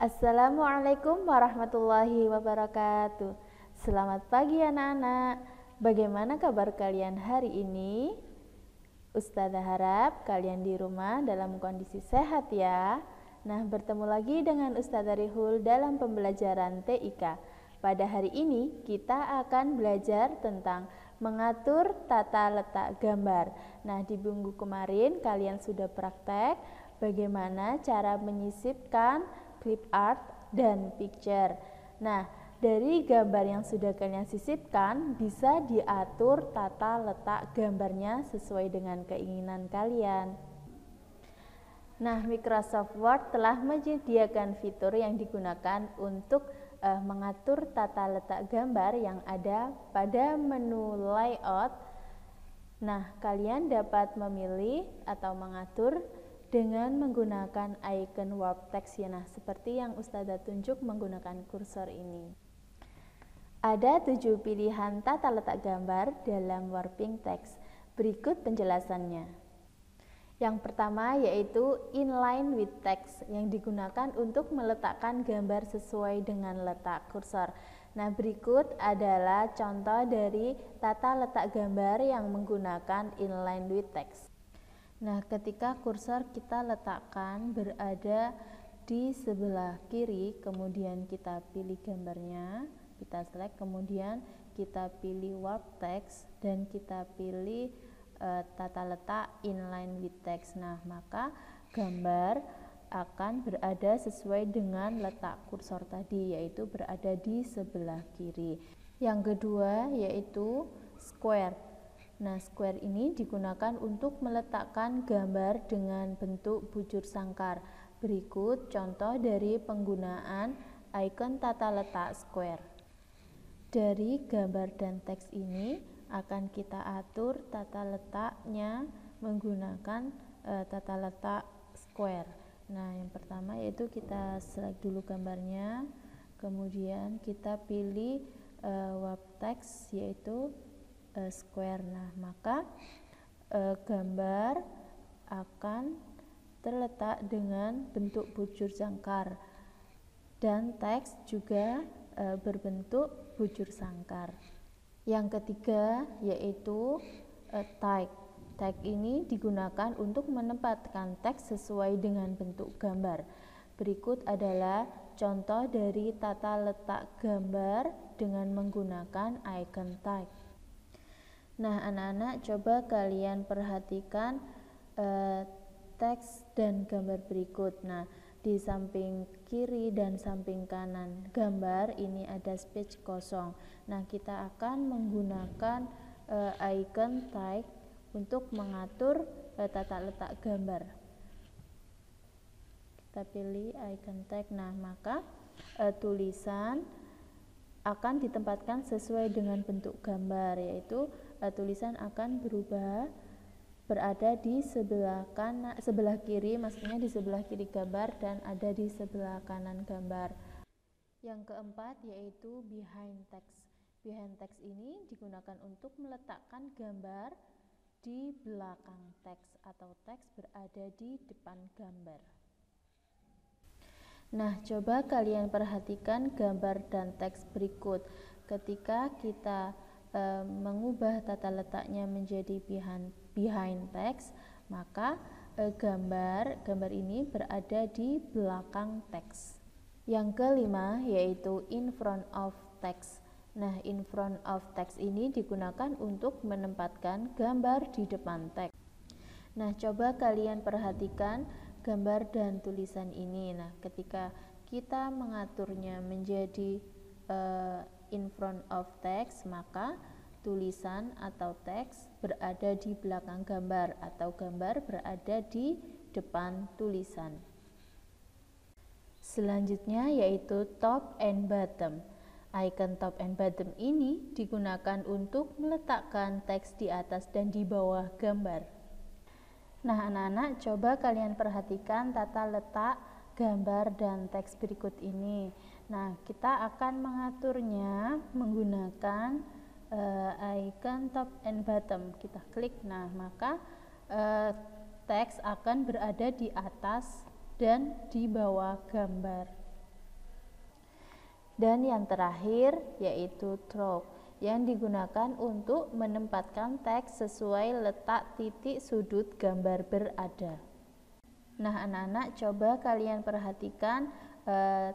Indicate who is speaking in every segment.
Speaker 1: Assalamualaikum warahmatullahi wabarakatuh. Selamat pagi anak-anak. Bagaimana kabar kalian hari ini? Ustazah harap kalian di rumah dalam kondisi sehat ya. Nah, bertemu lagi dengan Ustazah Rihul dalam pembelajaran TIK. Pada hari ini kita akan belajar tentang mengatur tata letak gambar. Nah, di minggu kemarin kalian sudah praktek bagaimana cara menyisipkan clip art dan picture. Nah, dari gambar yang sudah kalian sisipkan bisa diatur tata letak gambarnya sesuai dengan keinginan kalian. Nah, Microsoft Word telah menyediakan fitur yang digunakan untuk mengatur tata letak gambar yang ada pada menu layout. Nah, kalian dapat memilih atau mengatur dengan menggunakan icon warp text ya. Nah, seperti yang Ustazah tunjuk menggunakan kursor ini. Ada 7 pilihan tata letak gambar dalam warping text. Berikut penjelasannya. Yang pertama yaitu inline with text yang digunakan untuk meletakkan gambar sesuai dengan letak kursor. Nah, berikut adalah contoh dari tata letak gambar yang menggunakan inline with text. Nah, ketika kursor kita letakkan berada di sebelah kiri, kemudian kita pilih gambarnya, kita select, kemudian kita pilih warp text dan kita pilih tata letak inline with text. Nah, maka gambar akan berada sesuai dengan letak kursor tadi, yaitu berada di sebelah kiri. Yang kedua yaitu square. Nah, square ini digunakan untuk meletakkan gambar dengan bentuk bujur sangkar. Berikut contoh dari penggunaan icon tata letak square. Dari gambar dan teks ini akan kita atur tata letaknya menggunakan tata letak square. Nah, yang pertama yaitu kita select dulu gambarnya, kemudian kita pilih warp text yaitu square. Nah, maka gambar akan terletak dengan bentuk bujur sangkar dan teks juga berbentuk bujur sangkar. Yang ketiga yaitu tag. Tag ini digunakan untuk menempatkan teks sesuai dengan bentuk gambar. Berikut adalah contoh dari tata letak gambar dengan menggunakan icon tag. Nah, anak-anak coba kalian perhatikan teks dan gambar berikut. Nah, di samping kiri dan samping kanan gambar ini ada space kosong. Nah, kita akan menggunakan icon tag untuk mengatur tata letak gambar. Kita pilih icon tag. Nah, maka tulisan akan ditempatkan sesuai dengan bentuk gambar, yaitu tulisan akan berubah berada di sebelah kanan, sebelah kiri, maksudnya di sebelah kiri gambar dan ada di sebelah kanan gambar. Yang keempat yaitu behind text. Behind text ini digunakan untuk meletakkan gambar di belakang teks atau teks berada di depan gambar. Nah, coba kalian perhatikan gambar dan teks berikut. Ketika kita mengubah tata letaknya menjadi behind text, maka gambar ini berada di belakang teks. Yang kelima yaitu in front of text. Nah, in front of text ini digunakan untuk menempatkan gambar di depan teks. Nah, coba kalian perhatikan gambar dan tulisan ini. Nah, ketika kita mengaturnya menjadi in front of text, maka tulisan atau teks berada di belakang gambar atau gambar berada di depan tulisan. Selanjutnya yaitu top and bottom. Icon top and bottom ini digunakan untuk meletakkan teks di atas dan di bawah gambar. Nah, anak-anak coba kalian perhatikan tata letak gambar dan teks berikut ini. Nah, kita akan mengaturnya menggunakan icon top and bottom. Kita klik, nah maka teks akan berada di atas dan di bawah gambar. Dan yang terakhir yaitu trope yang digunakan untuk menempatkan teks sesuai letak titik sudut gambar berada. Nah, anak-anak, coba kalian perhatikan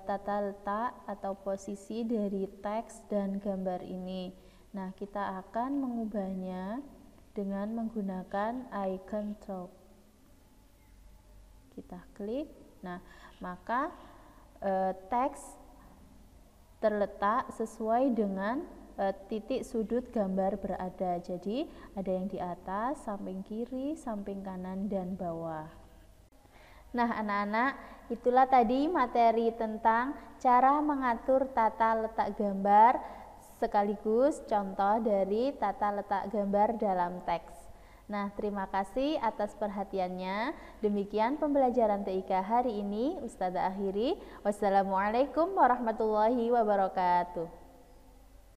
Speaker 1: tata letak atau posisi dari teks dan gambar ini. Nah, kita akan mengubahnya dengan menggunakan icon trope. Kita klik. Nah, maka teks terletak sesuai dengan titik sudut gambar berada. Jadi, ada yang di atas, samping kiri, samping kanan, dan bawah. Nah, anak-anak, itulah tadi materi tentang cara mengatur tata letak gambar sekaligus contoh dari tata letak gambar dalam teks. Nah, terima kasih atas perhatiannya. Demikian pembelajaran TIK hari ini. Ustazah akhiri. Wassalamualaikum warahmatullahi wabarakatuh.